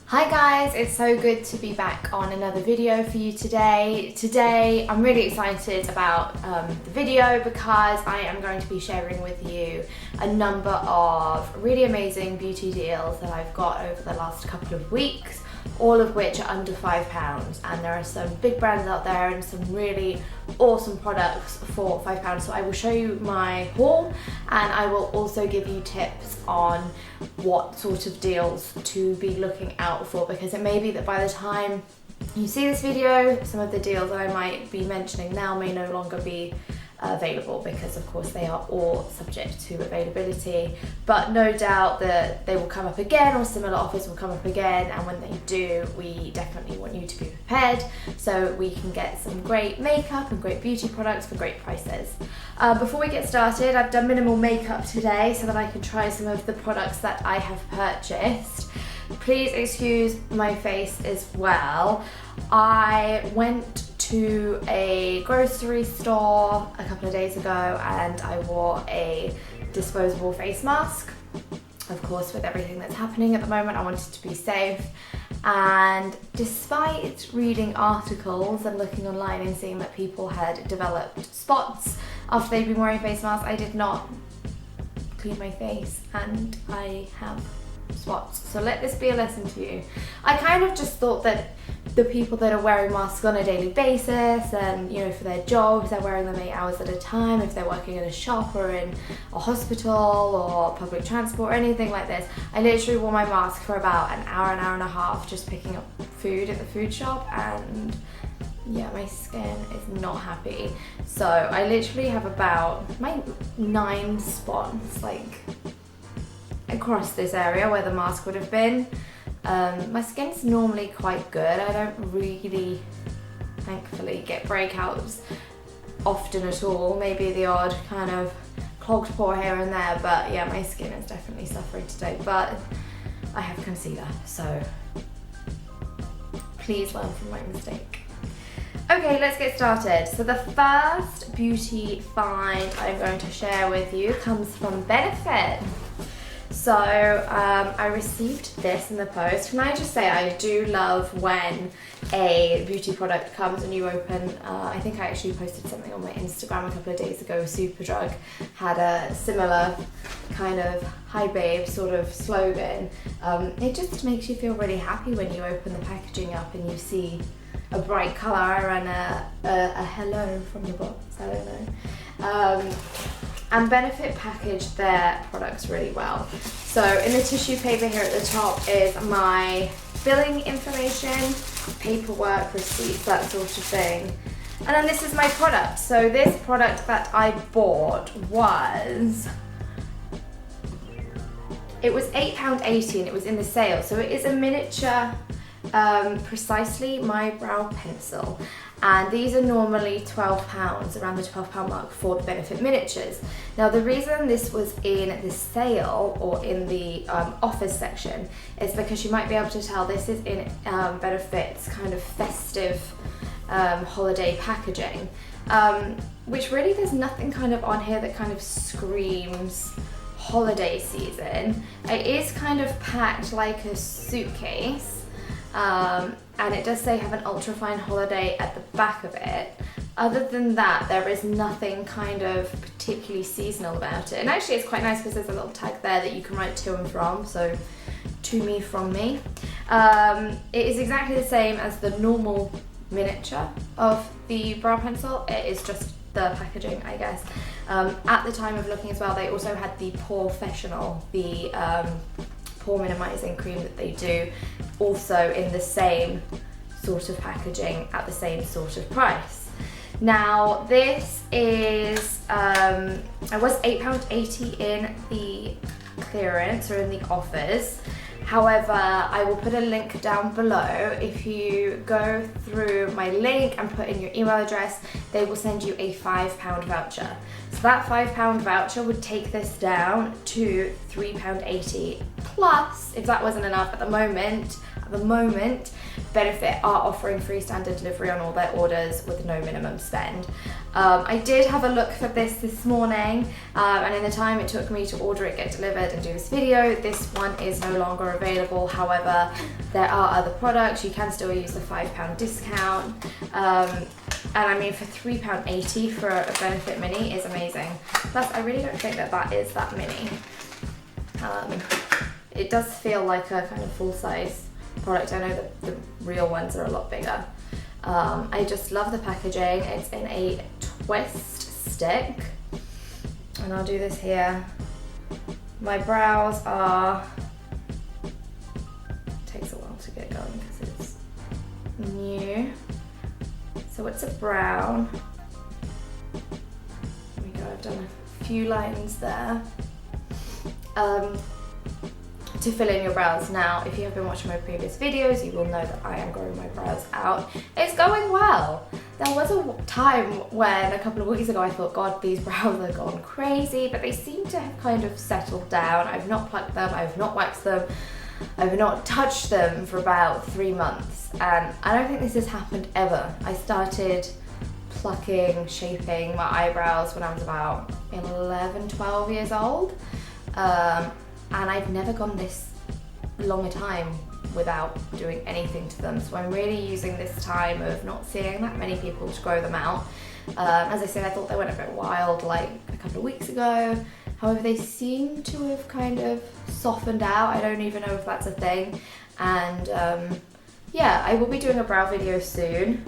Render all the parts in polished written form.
Hi guys, it's so good to be back on another video for you today. Today I'm really excited about the video because I am going to be sharing with you a number of really amazing beauty deals that I've got over the last couple of weeks, all of which are under £5, and there are some big brands out there and some really awesome products for £5. So I will show you my haul and I will also give you tips on what sort of deals to be looking out for, because it may be that by the time you see this video, some of the deals that I might be mentioning now may no longer be available, because of course they are all subject to availability, but no doubt that they will come up again or similar offers will come up again, and when they do, we definitely want you to be prepared so we can get some great makeup and great beauty products for great prices. Before we get started, I've done minimal makeup today so that I can try some of the products that I have purchased. Please excuse my face as well. I went to a grocery store a couple of days ago and I wore a disposable face mask. Of course, with everything that's happening at the moment, I wanted to be safe. And despite reading articles and looking online and seeing that people had developed spots after they'd been wearing face masks, I did not clean my face and I have spots. So let this be a lesson to you. I kind of just thought that the people that are wearing masks on a daily basis and, you know, for their jobs, they're wearing them 8 hours at a time, if they're working in a shop or in a hospital or public transport or anything like this. I literally wore my mask for about an hour and a half just picking up food at the food shop, and yeah, my skin is not happy. So I literally have about 9 spots like across this area where the mask would have been. My skin's normally quite good. I don't really, thankfully, get breakouts often at all. Maybe the odd kind of clogged pore here and there, but yeah, my skin is definitely suffering today. But I have concealer, so please learn from my mistake. Okay, let's get started. So the first beauty find I'm going to share with you comes from Benefit. So I received this in the post. Can I just say I do love when a beauty product comes and you open, I think I actually posted something on my Instagram a couple of days ago. Superdrug had a similar kind of hi babe sort of slogan. It just makes you feel really happy when you open the packaging up and you see a bright colour and a hello from the box, I don't know. And Benefit packaged their products really well. So in the tissue paper here at the top is my billing information, paperwork, receipts, that sort of thing. And then this is my product. So this product that I bought was, it was £8.80 and it was in the sale. So it is a miniature Precisely My Brow Pencil. And these are normally £12, around the £12 mark for the Benefit miniatures. Now the reason this was in the sale or in the offers section is because you might be able to tell this is in Benefit's kind of festive holiday packaging, which really there's nothing kind of on here that kind of screams holiday season. It is kind of packed like a suitcase. And it does say have an ultra-fine holiday at the back of it. Other than that, there is nothing kind of particularly seasonal about it. And actually it's quite nice because there's a little tag there that you can write to and from, so to me, from me. It is exactly the same as the normal miniature of the brow pencil. It is just the packaging, I guess. At the time of looking as well, they also had the Porefessional, the pore minimizing cream that they do, also in the same sort of packaging at the same sort of price. Now this is, it was £8.80 in the clearance or in the offers. However, I will put a link down below. If you go through my link and put in your email address, they will send you a £5 voucher. So that £5 voucher would take this down to £3.80. Plus, if that wasn't enough, at the moment, Benefit are offering free standard delivery on all their orders with no minimum spend. I did have a look for this morning, and in the time it took me to order it, get delivered, and do this video, this one is no longer available. However, there are other products. You can still use the £5 discount. And I mean, for £3.80 for a Benefit Mini is amazing. Plus, I really don't think that is that mini. It does feel like a kind of full-size product. I know that the real ones are a lot bigger. I just love the packaging. It's in a twist stick. And I'll do this here. My brows are... takes a while to get going because it's new. So it's a brown. There we go, I've done a few lines there. To fill in your brows. Now, if you have been watching my previous videos, you will know that I am growing my brows out. It's going well. There was a time when a couple of weeks ago I thought, God, these brows are gone crazy, but they seem to have kind of settled down. I've not plucked them, I've not waxed them, I've not touched them for about 3 months, and I don't think this has happened ever. I started plucking, shaping my eyebrows when I was about 11, 12 years old, and I've never gone this long a time without doing anything to them. So I'm really using this time of not seeing that many people to grow them out. As I said, I thought they went a bit wild like a couple of weeks ago. However, they seem to have kind of softened out. I don't even know if that's a thing. And yeah, I will be doing a brow video soon.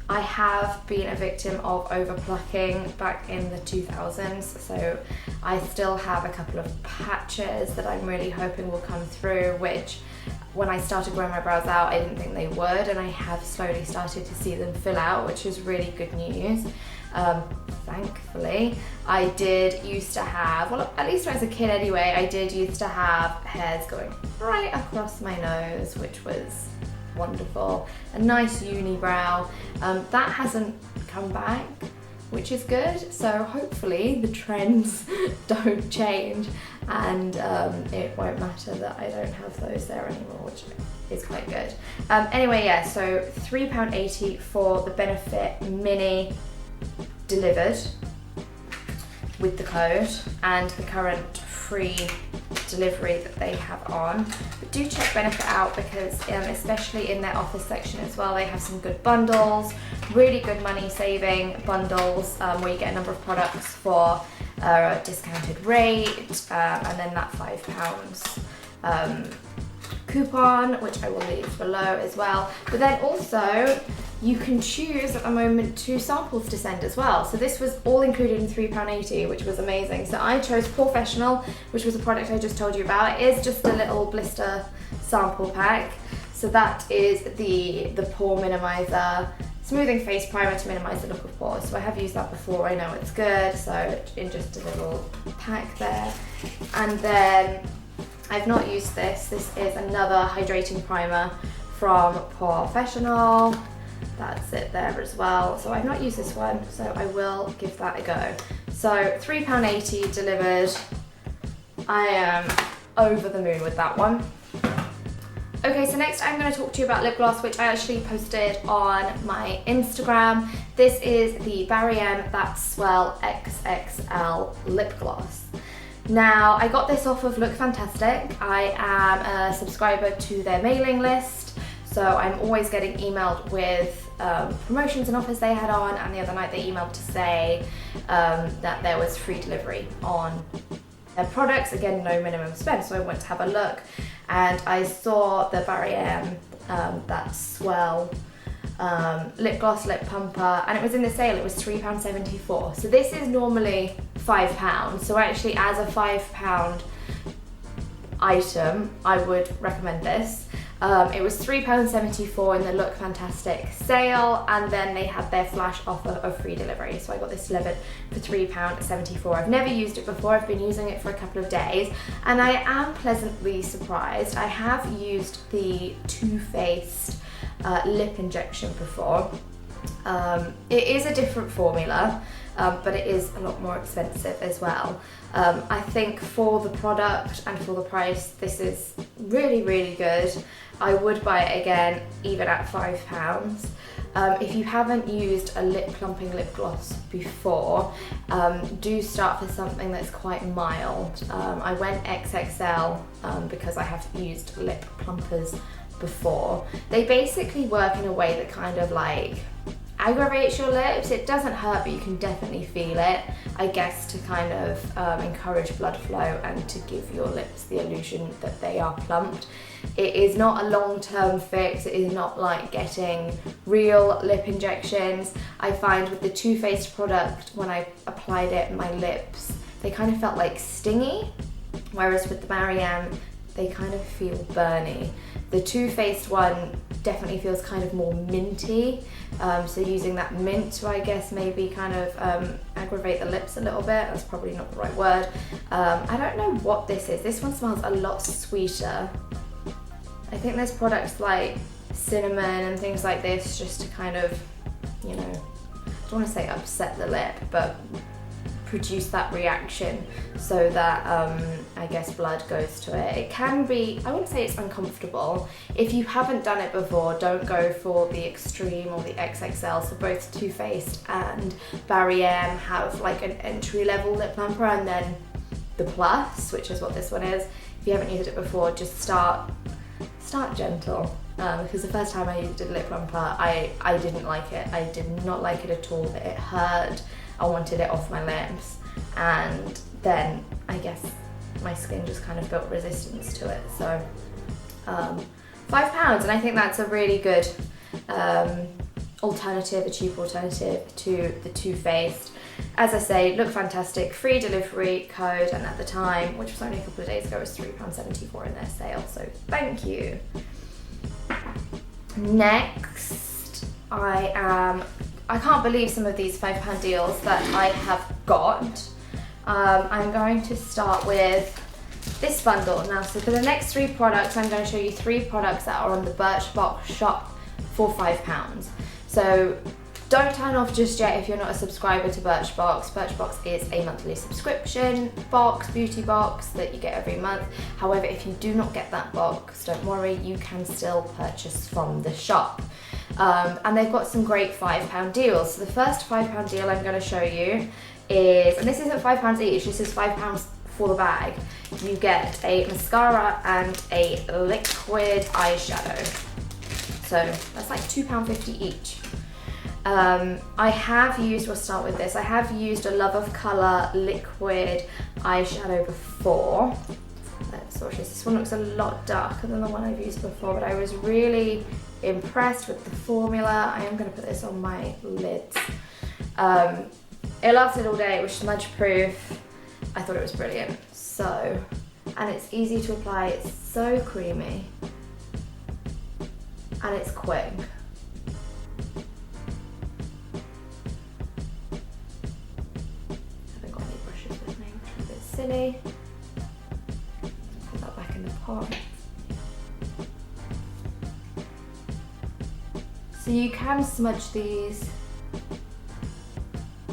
I have been a victim of over plucking back in the 2000s, so I still have a couple of patches that I'm really hoping will come through, which when I started growing my brows out I didn't think they would, and I have slowly started to see them fill out, which is really good news. Thankfully, I did used to have, well, at least when I was a kid anyway, I did used to have hairs going right across my nose, which was wonderful. A nice unibrow. That hasn't come back, which is good. So hopefully the trends don't change, and it won't matter that I don't have those there anymore, which is quite good. Anyway, yeah, so £3.80 for the Benefit Mini delivered with the code and the current free delivery that they have on. But do check Benefit out because especially in their office section as well, they have some good bundles, really good money saving bundles, where you get a number of products for a discounted rate, and then that £5 coupon, which I will leave below as well. But then also you can choose at the moment 2 samples to send as well. So this was all included in £3.80, which was amazing. So I chose Professional, which was a product I just told you about. It is just a little blister sample pack. So that is the pore minimizer, smoothing face primer to minimize the look of pores. So I have used that before, I know it's good. So in just a little pack there. And then I've not used this. This is another hydrating primer from Professional. That's it there as well. So I've not used this one, so I will give that a go. So £3.80 delivered. I am over the moon with that one. Okay, so next I'm going to talk to you about lip gloss, which I actually posted on my Instagram. This is the Barry M That Swell XXL lip gloss. Now, I got this off of Look Fantastic. I am a subscriber to their mailing list, so I'm always getting emailed with promotions and offers they had on, and the other night they emailed to say that there was free delivery on their products. Again, no minimum spend, so I went to have a look, and I saw the Barry M That Swell lip gloss lip pumper, and it was in the sale. It was £3.74. So this is normally £5, so actually as a £5 item I would recommend this. It was £3.74 in the Look Fantastic sale, and then they had their flash offer of free delivery. So I got this delivered for £3.74. I've never used it before. I've been using it for a couple of days, and I am pleasantly surprised. I have used the Too Faced lip injection before, It is a different formula, but it is a lot more expensive as well. I think for the product and for the price, this is really, really good. I would buy it again, even at £5. If you haven't used a lip plumping lip gloss before, do start with something that's quite mild. I went XXL because I have used lip plumpers before. They basically work in a way that kind of like aggravates your lips. It doesn't hurt, but you can definitely feel it, I guess, to kind of encourage blood flow and to give your lips the illusion that they are plumped. It is not a long-term fix. It is not like getting real lip injections. I find with the Too Faced product, when I applied it, my lips, they kind of felt like stingy, whereas with the Marianne, they kind of feel burny. The Too Faced one definitely feels kind of more minty, so using that mint to, I guess, maybe kind of aggravate the lips a little bit. That's probably not the right word. I don't know what this is. This one smells a lot sweeter. I think there's products like cinnamon and things like this just to kind of, you know, I don't want to say upset the lip, but produce that reaction so that I guess blood goes to it. It can be, I wouldn't say it's uncomfortable. If you haven't done it before, don't go for the extreme or the XXL. So both Too Faced and Barry M have like an entry level lip plumper, and then the plus, which is what this one is. If you haven't used it before, just start gentle. Because the first time I used a lip plumper, I didn't like it. I did not like it at all. It hurt. I wanted it off my lips, and then I guess my skin just kind of built resistance to it. So £5, and I think that's a really good alternative, a cheap alternative to the Too Faced. As I say, look fantastic, free delivery code, and at the time, which was only a couple of days ago, it was £3.74 in their sale, so thank you. Next, I can't believe some of these £5 deals that I have got. I'm going to start with this bundle now. So for the next 3 products, I'm going to show you 3 products that are on the Birchbox shop for £5. So don't turn off just yet if you're not a subscriber to Birchbox. Birchbox is a monthly subscription box, beauty box that you get every month. However, if you do not get that box, don't worry, you can still purchase from the shop. And they've got some great £5 deals. So the first £5 deal I'm going to show you is, and this isn't £5 each, this is £5 for the bag. You get a mascara and a liquid eyeshadow. So that's like £2.50 each. I have used, we'll start with this, I have used a Love of Colour liquid eyeshadow before. Let's swatch this. This one looks a lot darker than the one I've used before, but I was really impressed with the formula. I am going to put this on my lids. It lasted all day, it was smudge proof. I thought it was brilliant. So, and it's easy to apply, it's so creamy, and it's quick. Haven't got any brushes with me, which is a bit silly. Put that back in the pot. So you can smudge these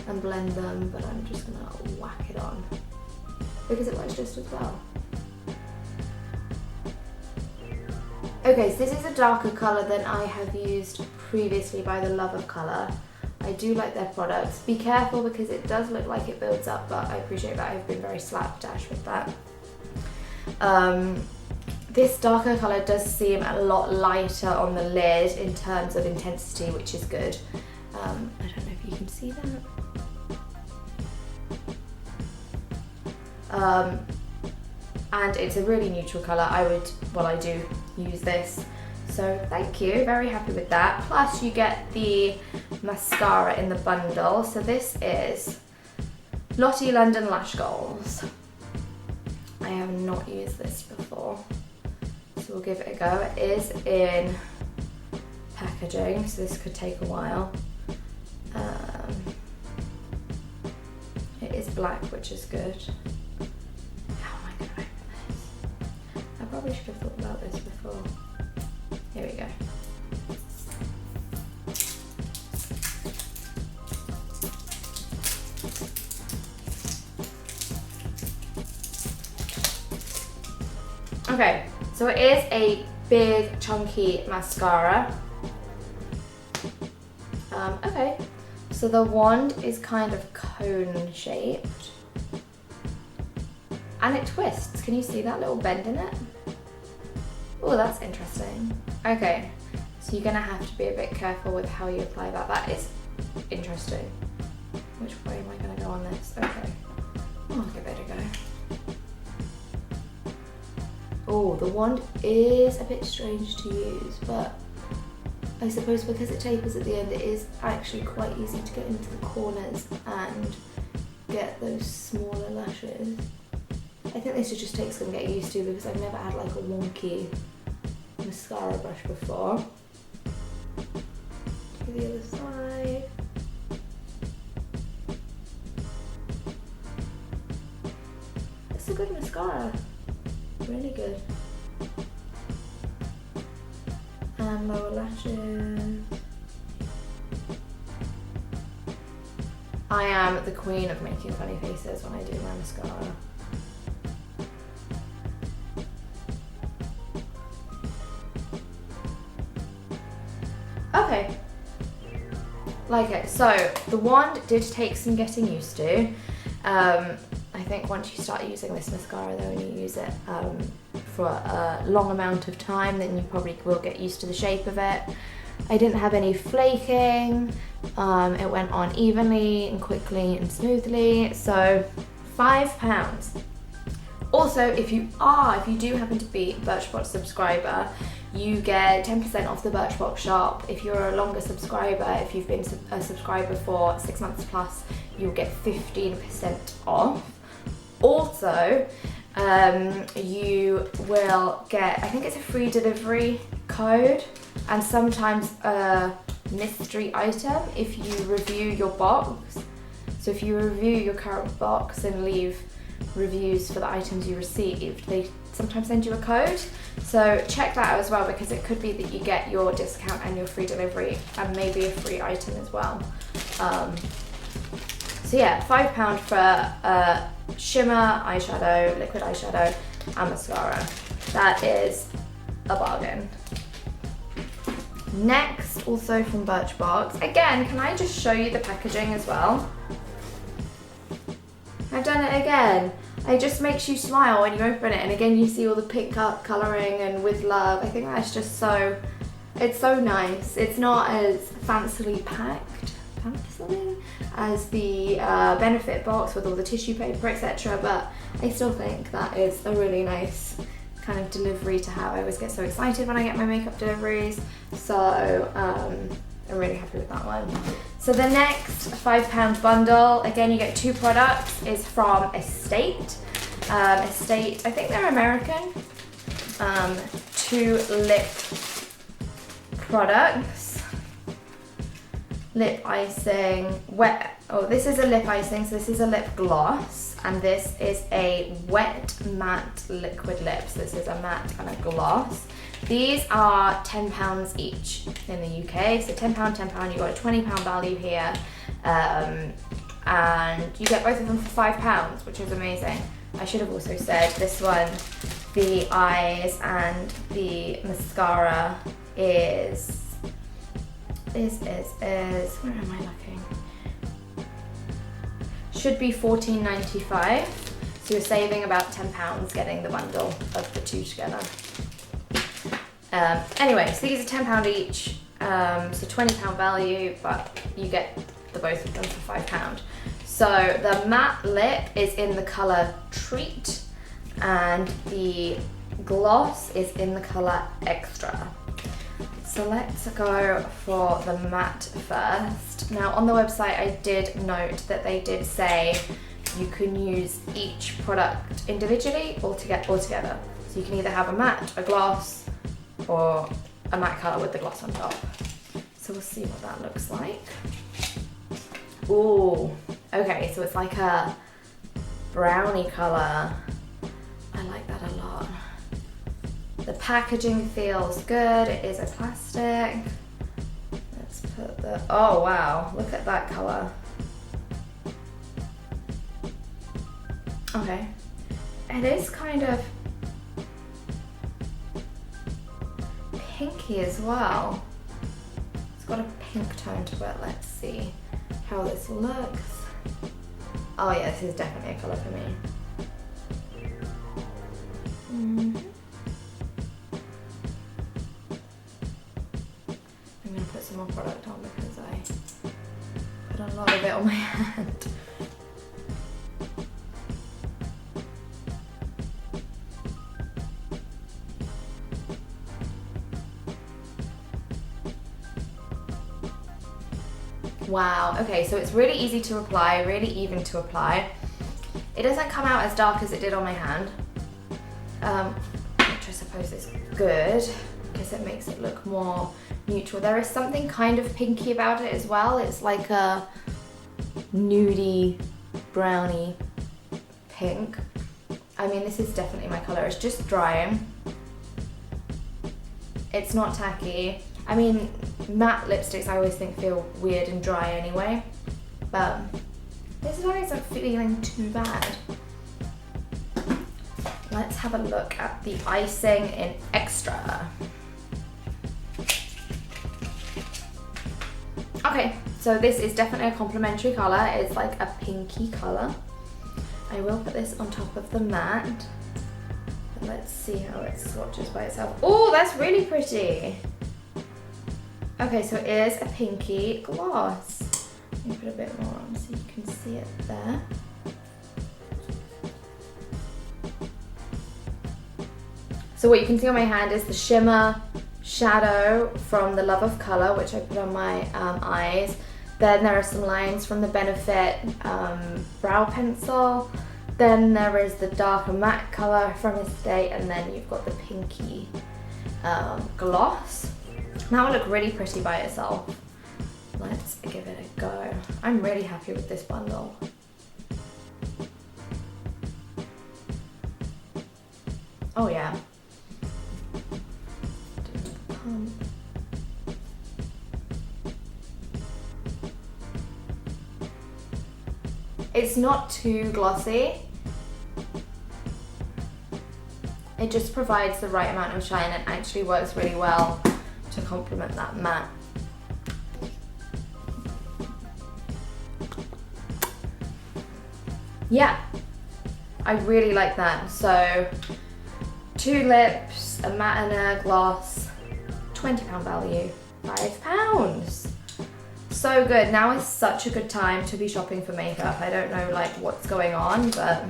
and blend them, but I'm just gonna whack it on because it works just as well. Okay, so this is a darker colour than I have used previously by the Love of Colour. I do like their products. Be careful because it does look like it builds up, but I appreciate that I've been very slapdash with that. This darker colour does seem a lot lighter on the lid in terms of intensity, which is good. I don't know if you can see that. And it's a really neutral colour. I do use this. So thank you, very happy with that. Plus you get the mascara in the bundle. So this is Lottie London Lash Goals. I have not used this before, so we'll give it a go. It is in packaging, so this could take a while. It is black, which is good. How am I going to open this? I probably should have thought about this before. Here we go. Okay, so it is a big chunky mascara. Okay, so the wand is kind of cone shaped and it twists. Can you see that little bend in it? Oh, that's interesting. Okay, so you're gonna have to be a bit careful with how you apply that. That is interesting. Which way am I gonna go on this? Okay, I'll give it a go. Oh, the wand is a bit strange to use, but I suppose because it tapers at the end, it is actually quite easy to get into the corners and get those smaller lashes. I think this should just take some getting used to because I've never had like a wonky mascara brush before. To the other side. It's a good mascara. Really good. And lower lashes. I am the queen of making funny faces when I do my mascara. Okay, like it. So the wand did take some getting used to. I think once you start using this mascara though and you use it for a long amount of time, then you probably will get used to the shape of it. I didn't have any flaking. It went on evenly and quickly and smoothly. So £5. Also, if you do happen to be a Birchbox subscriber, you get 10% off the Birchbox shop. If you're a longer subscriber, if you've been a subscriber for 6 months plus, you'll get 15% off. Also, you will get, I think it's a free delivery code and sometimes a mystery item if you review your box. So if you review your current box and leave reviews for the items you received, they sometimes send you a code. So check that out as well, because it could be that you get your discount and your free delivery and maybe a free item as well. So yeah, £5 for a shimmer eyeshadow, liquid eyeshadow and mascara. That is a bargain. Next, also from Birchbox. Again, can I just show you the packaging as well? I've done it again. It just makes you smile when you open it, and again you see all the pink colouring and with love. I think that's just so, it's so nice. It's not as fancily packed as the Benefit box with all the tissue paper, etc. But I still think that is a really nice kind of delivery to have. I always get so excited when I get my makeup deliveries, so I'm really happy with that one. So the next £5 bundle, again you get 2 products, is from Estate. Estate, I think they're American. 2 lip products. Lip icing, this is a lip icing, so this is a lip gloss, and this is a wet matte liquid lip. So this is a matte and a gloss. These are £10 each in the UK, so £10, £10, you got a £20 value here, and you get both of them for £5, which is amazing. I should have also said this one, the eyes and the mascara is where am I looking? Should be £14.95, so you're saving about £10 getting the bundle of the 2 together. Anyway, so these are £10 each, so £20 value, but you get the both of them for £5. So the matte lip is in the colour Treat, and the gloss is in the colour Extra. So let's go for the matte first. Now on the website I did note that they did say you can use each product individually or together. So you can either have a matte, a gloss, or a matte colour with the gloss on top. So we'll see what that looks like. Ooh, okay, so it's like a brownie colour. I like that a lot. The packaging feels good. It is a plastic. Let's put the, oh wow, look at that colour. Okay, it is kind of pinky as well. It's got a pink tone to it. Let's see how this looks. Oh yeah, this is definitely a colour for me. I'm going to put some more product on because I put a lot of it on my hand. Wow, okay, so it's really easy to apply, really even to apply. It doesn't come out as dark as it did on my hand, which I suppose is good because it makes it look more neutral. There is something kind of pinky about it as well. It's like a nudie, browny pink. I mean, this is definitely my colour. It's just drying. It's not tacky. I mean, matte lipsticks I always think feel weird and dry anyway, but this one isn't feeling too bad. Let's have a look at the icing in Extra. Okay, so this is definitely a complementary colour. It's like a pinky colour. I will put this on top of the matte. But let's see how it swatches by itself. Oh, that's really pretty. Okay, so it is a pinky gloss. Let me put a bit more on so you can see it there. So what you can see on my hand is the shimmer shadow from the Love of Colour, which I put on my eyes. Then there are some lines from the Benefit brow pencil. Then there is the darker matte colour from Estate, and then you've got the pinky gloss. That will look really pretty by itself. Let's give it a go. I'm really happy with this bundle. Oh yeah. It's not too glossy. It just provides the right amount of shine and actually works really well to complement that matte. Yeah, I really like that. So 2 lips, a matte and a gloss, £20 value, £5. So good. Now is such a good time to be shopping for makeup. I don't know like what's going on, but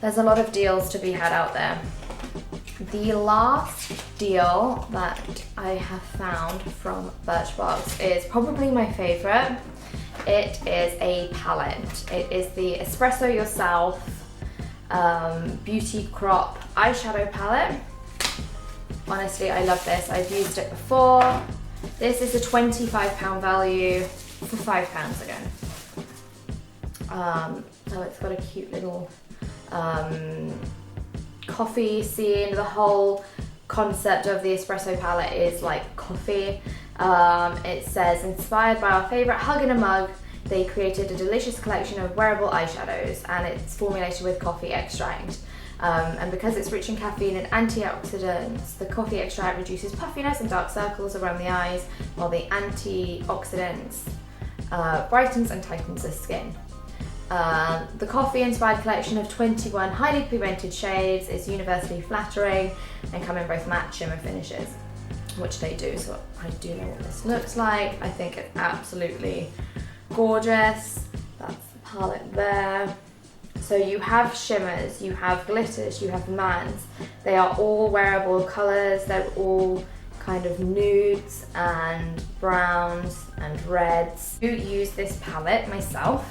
there's a lot of deals to be had out there. The last deal that I have found from Birchbox is probably my favorite. It is a palette. It is the Espresso Yourself Beauty Crop eyeshadow palette. Honestly, I love this. I've used it before. This is a £25 value for £5 again. So it's got a cute little coffee scene. The whole concept of the espresso palette is like coffee. It says, inspired by our favourite hug in a mug, they created a delicious collection of wearable eyeshadows, and it's formulated with coffee extract. And because it's rich in caffeine and antioxidants, the coffee extract reduces puffiness and dark circles around the eyes, while the antioxidants brightens and tightens the skin. The coffee-inspired collection of 21 highly pigmented shades is universally flattering and come in both matte shimmer finishes, which they do, so I do know what this looks like. I think it's absolutely gorgeous. That's the palette there. So you have shimmers, you have glitters, you have mattes. They are all wearable colours. They're all kind of nudes and browns and reds. I do use this palette myself,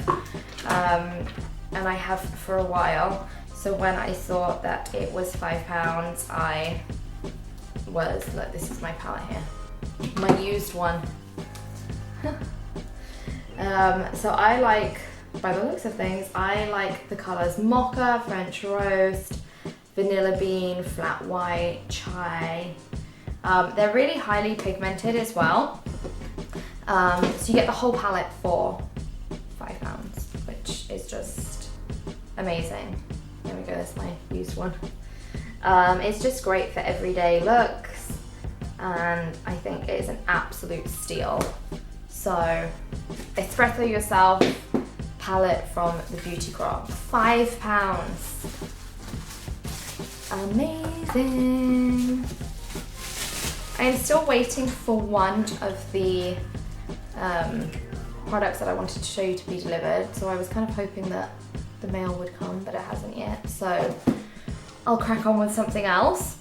and I have for a while. So when I thought that it was £5, I was like, this is my palette here, my used one. So I like, by the looks of things, I like the colours Mocha, French Roast, Vanilla Bean, Flat White, Chai. They're really highly pigmented as well. So you get the whole palette for £5, which is just amazing. There we go, that's my used one. It's just great for everyday looks. and I think it is an absolute steal. So, Espresso Yourself palette from the Beauty Crop, £5. Amazing. I'm still waiting for one of the products that I wanted to show you to be delivered, so I was kind of hoping that the mail would come, but it hasn't yet, so I'll crack on with something else.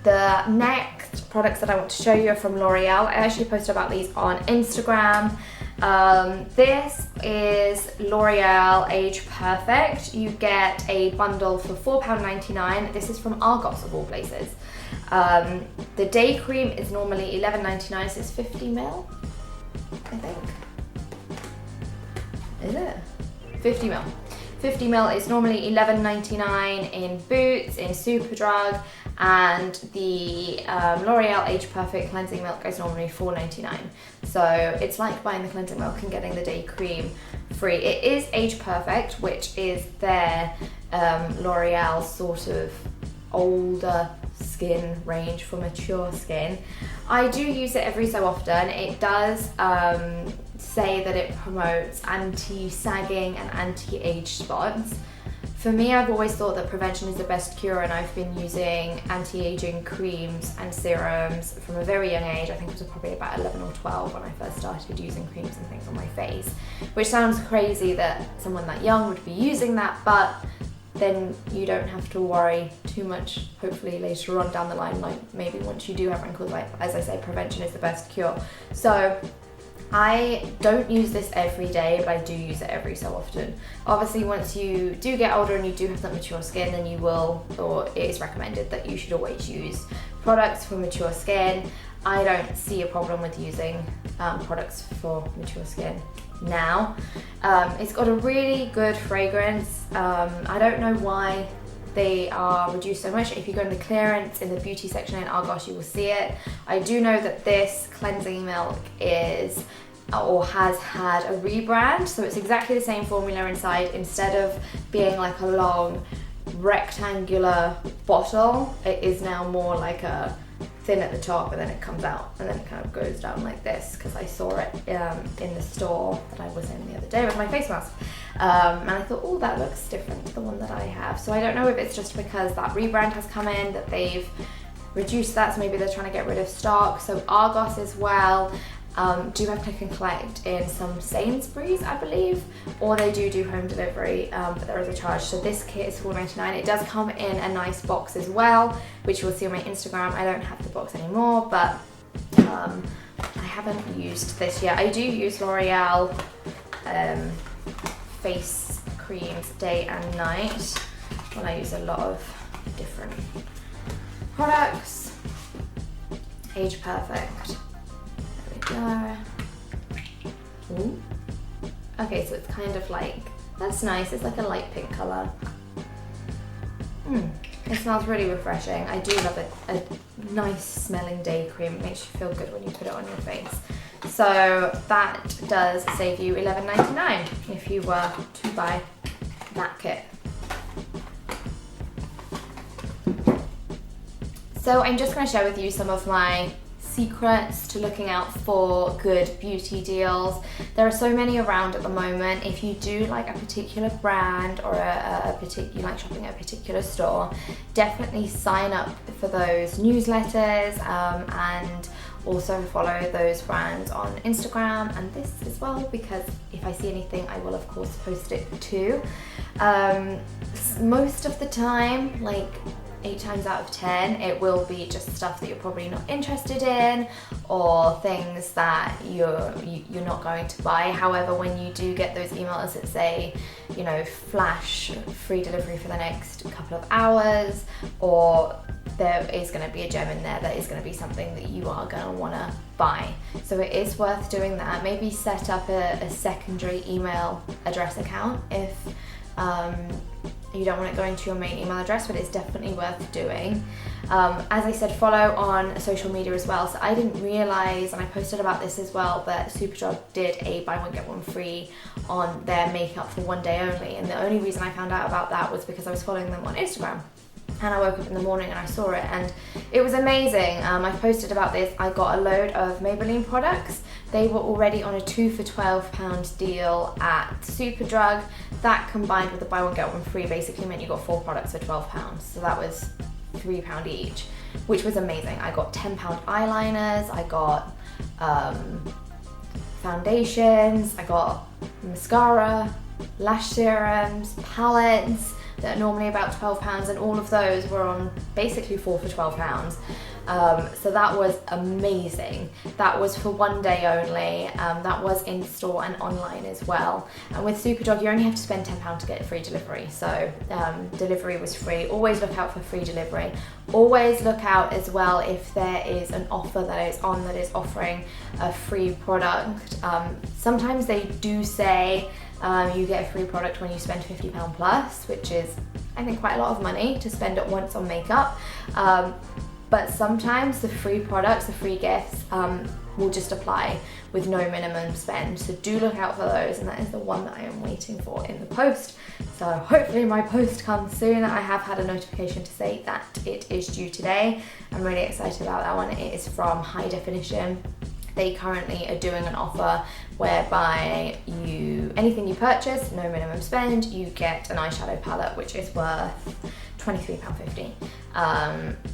The next products that I want to show you are from L'Oreal. I actually posted about these on Instagram. This is L'Oreal Age Perfect. You get a bundle for £4.99. This is from Argos of all places. The day cream is normally $11.99, so it's 50ml, I think. Is it? 50ml. 50ml is normally $11.99 in Boots, in Superdrug, and the L'Oreal Age Perfect cleansing milk is normally $4.99. So it's like buying the cleansing milk and getting the day cream free. It is Age Perfect, which is their L'Oreal sort of older skin range for mature skin. I do use it every so often. It does say that it promotes anti-sagging and anti-age spots. For me, I've always thought that prevention is the best cure, and I've been using anti-aging creams and serums from a very young age. I think it was probably about 11 or 12 when I first started using creams and things on my face, which sounds crazy that someone that young would be using that, but then you don't have to worry too much, hopefully later on down the line, like maybe once you do have wrinkles, like as I say, prevention is the best cure. So I don't use this every day, but I do use it every so often. Obviously, once you do get older and you do have that mature skin, then you will, or it is recommended that you should always use products for mature skin. I don't see a problem with using products for mature skin now. It's got a really good fragrance. I don't know why they are reduced so much. If you go in the clearance in the beauty section in Argos, you will see it. I do know that this cleansing milk is or has had a rebrand, so it's exactly the same formula inside. Instead of being like a long rectangular bottle, it is now more like a thin at the top, and then it comes out and then it kind of goes down like this, because I saw it in the store that I was in the other day with my face mask, and I thought, oh, that looks different to the one that I have. So I don't know if it's just because that rebrand has come in that they've reduced that, so maybe they're trying to get rid of stock. So Argos as well do have click and collect in some Sainsbury's, I believe, or they do home delivery, but there is a charge. So this kit is $4.99. It does come in a nice box as well, which you'll see on my Instagram. I don't have the box anymore, but I haven't used this yet. I do use L'Oreal face creams day and night when I use a lot of different products. Age Perfect. Ooh. Okay, so it's kind of like, that's nice, it's like a light pink colour. It smells really refreshing. I do love it. A nice smelling day cream. It makes you feel good when you put it on your face. So that does save you $11.99 if you were to buy that kit. So I'm just going to share with you some of my secrets to looking out for good beauty deals. There are so many around at the moment. If you do like a particular brand or you like shopping at a particular store, definitely sign up for those newsletters and also follow those brands on Instagram and this as well, because if I see anything, I will of course post it too. Most of the time, like 8 times out of 10, it will be just stuff that you're probably not interested in, or things that you're not going to buy. However, when you do get those emails that say, you know, flash free delivery for the next couple of hours, or there is going to be a gem in there that is going to be something that you are going to want to buy. So it is worth doing that. Maybe set up a secondary email address account if you don't want it going to your main email address, but it's definitely worth doing. As I said, follow on social media as well. So I didn't realise, and I posted about this as well, that Superdrug did a buy one get one free on their makeup for one day only, and the only reason I found out about that was because I was following them on Instagram. and I woke up in the morning and I saw it, and it was amazing. I posted about this. I got a load of Maybelline products. They were already on a 2 for £12 deal at Superdrug. That combined with the buy one get one free basically meant you got 4 products for £12. So that was £3 each, which was amazing. I got £10 eyeliners, I got foundations, I got mascara, lash serums, palettes that are normally about £12, and all of those were on basically 4 for £12. So that was amazing. That was for one day only. That was in store and online as well. And with Superdrug, you only have to spend £10 to get free delivery. So delivery was free. Always look out for free delivery. Always look out as well if there is an offer that is on that is offering a free product. Sometimes they do say you get a free product when you spend £50 plus, which is, I think, quite a lot of money to spend at once on makeup. But sometimes the free products, the free gifts, will just apply with no minimum spend. So do look out for those, and that is the one that I am waiting for in the post. So hopefully my post comes soon. I have had a notification to say that it is due today. I'm really excited about that one. It is from High Definition. They currently are doing an offer whereby anything you purchase, no minimum spend, you get an eyeshadow palette which is worth £23.50.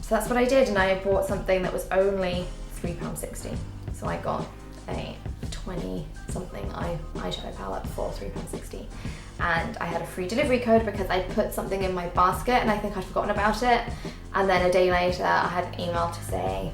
So that's what I did, and I bought something that was only £3.60. So I got a 20 something eyeshadow palette for £3.60, and I had a free delivery code because I put something in my basket and I think I'd forgotten about it, and then a day later I had an email to say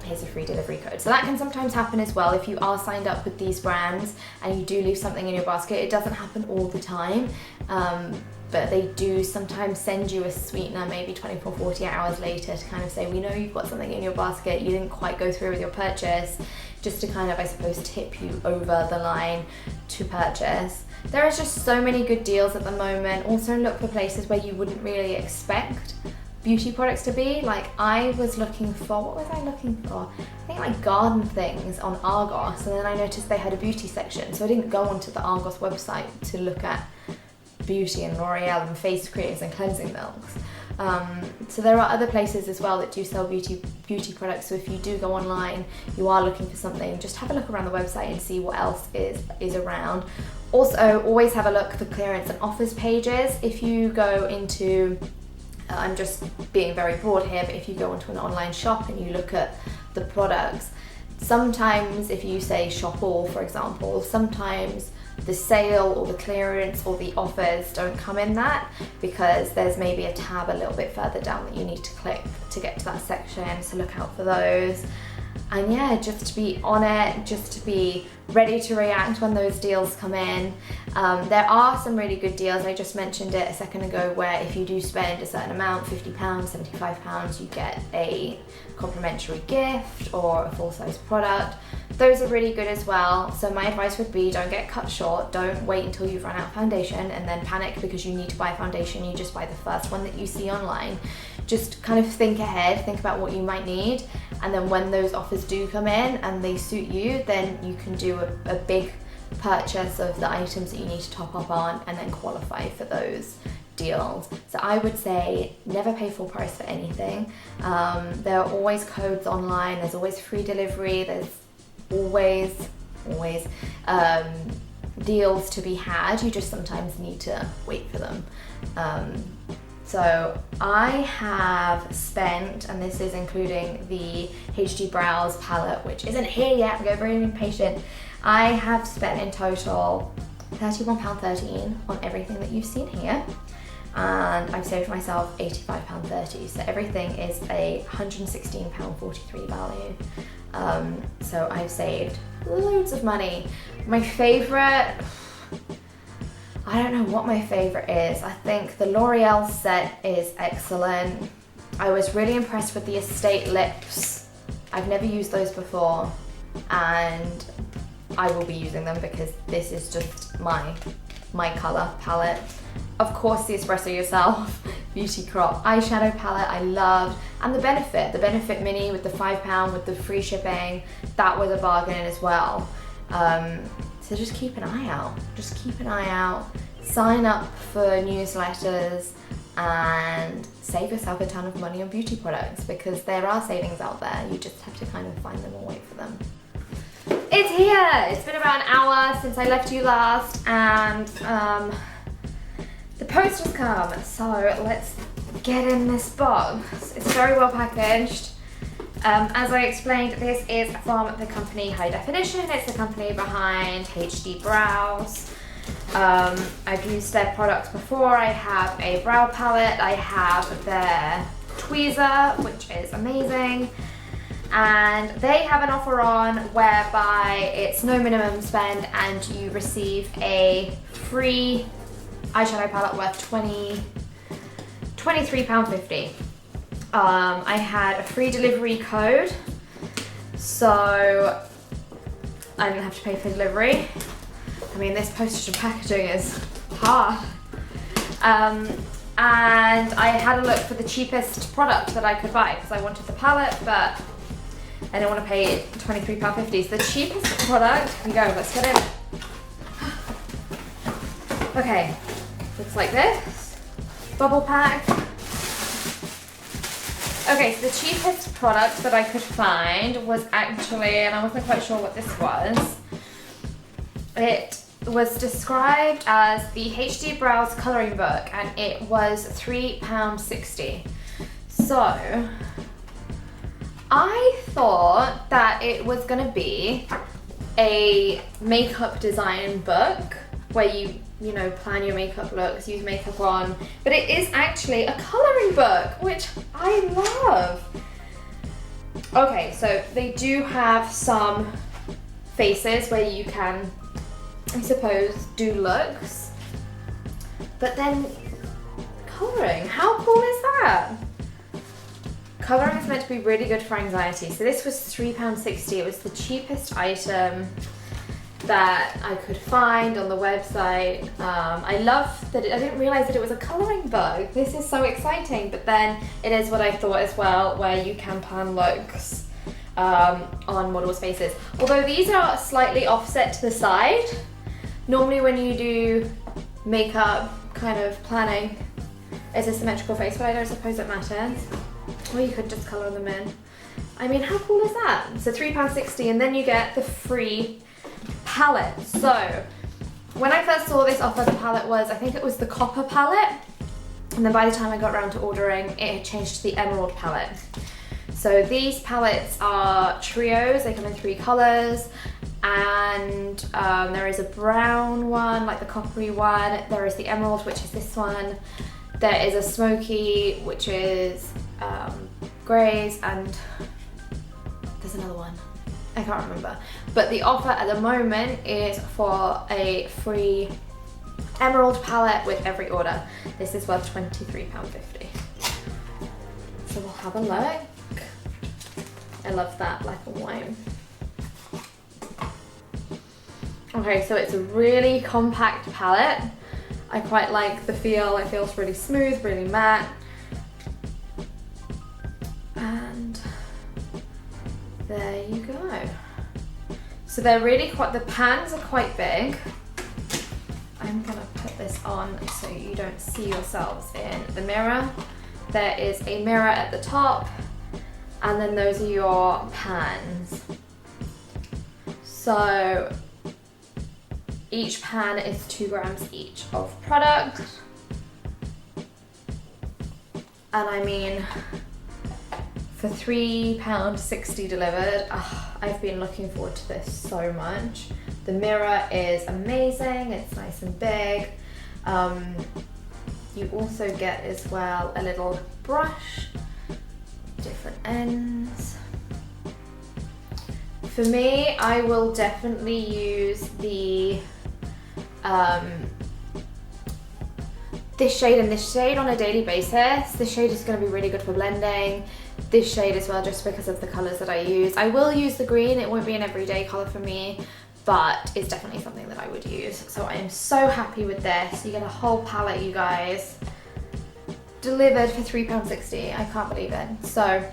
here's a free delivery code. So that can sometimes happen as well if you are signed up with these brands and you do leave something in your basket. It doesn't happen all the time, but they do sometimes send you a sweetener maybe 24, 48 hours later to kind of say, we know you've got something in your basket, you didn't quite go through with your purchase, just to kind of, I suppose, tip you over the line to purchase. There is just so many good deals at the moment. Also look for places where you wouldn't really expect beauty products to be. Like I was looking for, what was I looking for? I think like garden things on Argos, and then I noticed they had a beauty section, so I didn't go onto the Argos website to look at beauty and L'Oreal and face creams and cleansing milks. So there are other places as well that do sell beauty products, so if you do go online, you are looking for something, just have a look around the website and see what else is around. Also, always have a look for clearance and offers pages. If you go into I'm just being very broad here, but if you go onto an online shop and you look at the products, sometimes if you say shop all, for example, sometimes the sale or the clearance or the offers don't come in that, because there's maybe a tab a little bit further down that you need to click to get to that section, so look out for those. And yeah, just to be on it, just to be ready to react when those deals come in. There are some really good deals. I just mentioned it a second ago, where if you do spend a certain amount, £50, £75, you get a complimentary gift or a full-size product. Those are really good as well. So my advice would be, don't get cut short. Don't wait until you've run out of foundation and then panic because you need to buy foundation. You just buy the first one that you see online. Just kind of think ahead, think about what you might need, and then when those offers do come in and they suit you, then you can do a big purchase of the items that you need to top up on and then qualify for those deals. So I would say never pay full price for anything. There are always codes online, there's always free delivery, there's always deals to be had. You just sometimes need to wait for them. So I have spent, and this is including the HD Brows palette, which isn't here yet, I'm getting very impatient. I have spent in total £31.13 on everything that you've seen here, and I've saved myself £85.30, so everything is a £116.43 value. So I've saved loads of money. My favourite, I don't know what my favourite is. I think the L'Oreal set is excellent. I was really impressed with the Estate lips. I've never used those before, and I will be using them because this is just my colour palette. Of course, the Espresso Yourself Beauty Crop eyeshadow palette I loved, and the Benefit Mini with the £5 with the free shipping, that was a bargain as well. So just keep an eye out. Sign up for newsletters. and save yourself a ton of money on beauty products, because there are savings out there. You just have to kind of find them or wait for them. It's here! It's been about an hour since I left you last, and the post has come. So let's get in this box. It's very well packaged. As I explained, this is from the company High Definition. It's the company behind HD Brows. I've used their products before. I have a brow palette. I have their tweezer, which is amazing. And they have an offer on whereby it's no minimum spend and you receive a free eyeshadow palette worth £23.50. I had a free delivery code, so I didn't have to pay for delivery. I mean, this postage and packaging is hard. And I had a look for the cheapest product that I could buy because I wanted the palette, but I didn't want to pay £23.50. So the cheapest product, here we go, let's get in. Okay, looks like this. Bubble pack. Okay, so the cheapest product that I could find was actually, and I wasn't quite sure what this was, it was described as the HD Brows colouring book, and it was £3.60. So, I thought that it was going to be a makeup design book where you know, plan your makeup looks, use makeup on, but it is actually a colouring book, which I love. Okay, so they do have some faces where you can, I suppose, do looks, but then colouring, how cool is that? Colouring is meant to be really good for anxiety. So this was £3.60. It was the cheapest item that I could find on the website. I love that I didn't realise that it was a colouring book. This is so exciting, but then it is what I thought as well, where you can plan looks on models' faces. Although these are slightly offset to the side. Normally when you do makeup kind of planning, it's a symmetrical face, but I don't suppose it matters. Or you could just colour them in. I mean, how cool is that? So £3.60, and then you get the free palette. So when I first saw this offer, the palette was, I think it was the copper palette, and then by the time I got around to ordering, it had changed to the emerald palette. So these palettes are trios. They come in 3 colours, and there is a brown one, like the coppery one. There is the emerald, which is this one. There is a smoky, which is greys, and there's another one. I can't remember. But the offer at the moment is for a free emerald palette with every order. This is worth £23.50. So we'll have a look. I love that black and white. Okay, so it's a really compact palette. I quite like the feel. It feels really smooth, really matte. And there you go. So they're really quite, the pans are quite big. I'm gonna put this on so you don't see yourselves in the mirror. There is a mirror at the top, and then those are your pans. So each pan is 2 grams each of product. And I mean, for £3.60 delivered, I've been looking forward to this so much. The mirror is amazing, it's nice and big. You also get as well a little brush, different ends. For me, I will definitely use the this shade and this shade on a daily basis. This shade is going to be really good for blending. This shade as well, just because of the colours that I use. I will use the green, it won't be an everyday colour for me, but it's definitely something that I would use. So I am so happy with this. You get a whole palette, you guys, delivered for £3.60. I can't believe it. So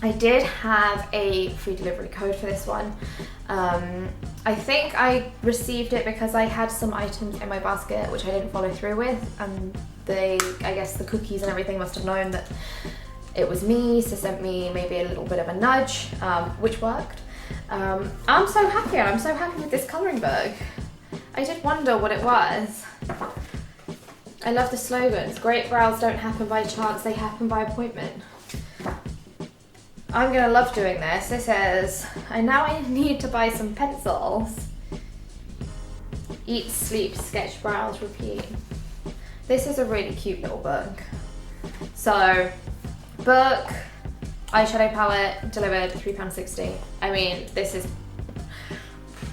I did have a free delivery code for this one. I I think I received it because I had some items in my basket which I didn't follow through with, and I guess the cookies and everything must have known that it was me, so sent me maybe a little bit of a nudge, which worked. I'm so happy. I'm so happy with this colouring book. I did wonder what it was. I love the slogans. Great brows don't happen by chance, they happen by appointment. I'm gonna love doing this. This is, and now I need to buy some pencils. Eat, sleep, sketch, browse, repeat. This is a really cute little book. So, book, eyeshadow palette, delivered, £3.60. I mean, this is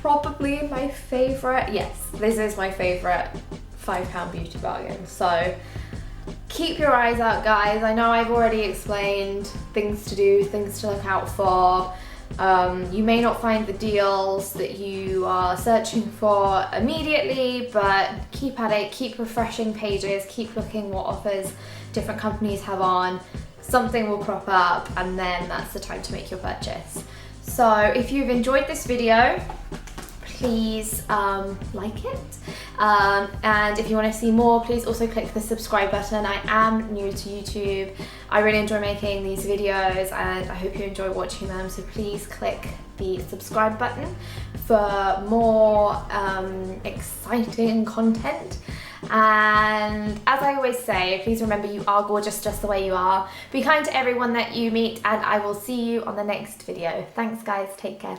probably my favourite, yes, this is my favourite £5 beauty bargain. So, keep your eyes out, guys. I know I've already explained things to do, things to look out for. You may not find the deals that you are searching for immediately, but keep at it, keep refreshing pages, keep looking what offers different companies have on. Something will crop up, and then that's the time to make your purchase. So if you've enjoyed this video, please like it. And if you want to see more, please also click the subscribe button. I am new to YouTube. I really enjoy making these videos and I hope you enjoy watching them, so please click the subscribe button for more exciting content. And as I always say, please remember you are gorgeous just the way you are. Be kind to everyone that you meet, and I will see you on the next video. Thanks guys, take care.